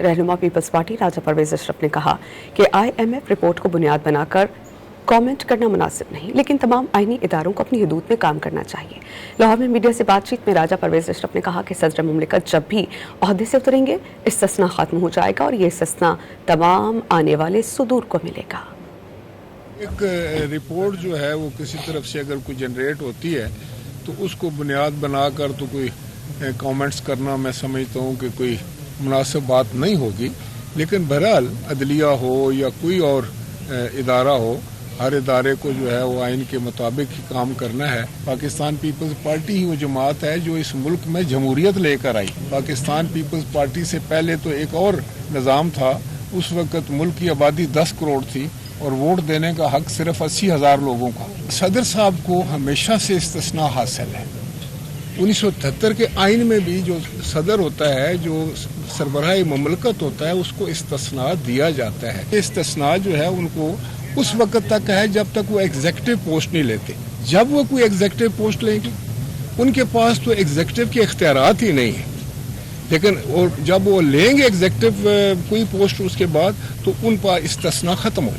रहनुमा peoples party राजा परवेज अशरफ ने कहा कि IMF रिपोर्ट को बुनियाद बनाकर कमेंट करना मुनासिब नहीं, लेकिन तमाम आईनी इदारों को अपनी हदूद में काम करना चाहिए। लाहौर में मीडिया से बातचीत में राजा परवेज अशरफ ने कहा कि सदर मुमलिकत जब भी ओहदे से उतरेंगे इस्तिस्ना खत्म हो जाएगा और ये इस्तिस्ना तमाम आने वाले सुदूर को मिलेगा। एक रिपोर्ट जो है वो किसी तरफ से अगर कोई जनरेट होती है तो उसको बुनियाद बनाकर तो कोई कमेंट्स करना मैं समझता हूँ कि कोई मुनासिब बात नहीं होगी। लेकिन बहरहाल अदलिया हो या कोई और इदारा हो, हर इदारे को जो है वो आइन के मुताबिक ही काम करना है। पाकिस्तान पीपल्स पार्टी ही वो जमात है जो इस मुल्क में जमहूरियत लेकर आई। पाकिस्तान पीपल्स पार्टी से पहले तो एक और निज़ाम था, उस वक़्त मुल्क की आबादी 10 करोड़ थी और वोट देने का हक सिर्फ 80,000 लोगों का। सदर साहब को हमेशा से इस्तिस्ना हासिल है। 1973 के आइन में भी जो सदर होता है, जो सरबराह मुमलकत होता है, उसको इस्तिस्ना दिया जाता है। इस्तिस्ना जो है उनको उस वक्त तक है जब तक वो एग्जीक्यूटिव पोस्ट नहीं लेते। जब वो कोई एग्जीक्यूटिव पोस्ट लेंगे उनके पास तो एग्जीक्यूटिव के इख्तियारात ही नहीं है। लेकिन और जब वो लेंगे एग्जीक्यूटिव कोई पोस्ट उसके बाद तो उन पर इस्तिस्ना खत्म हो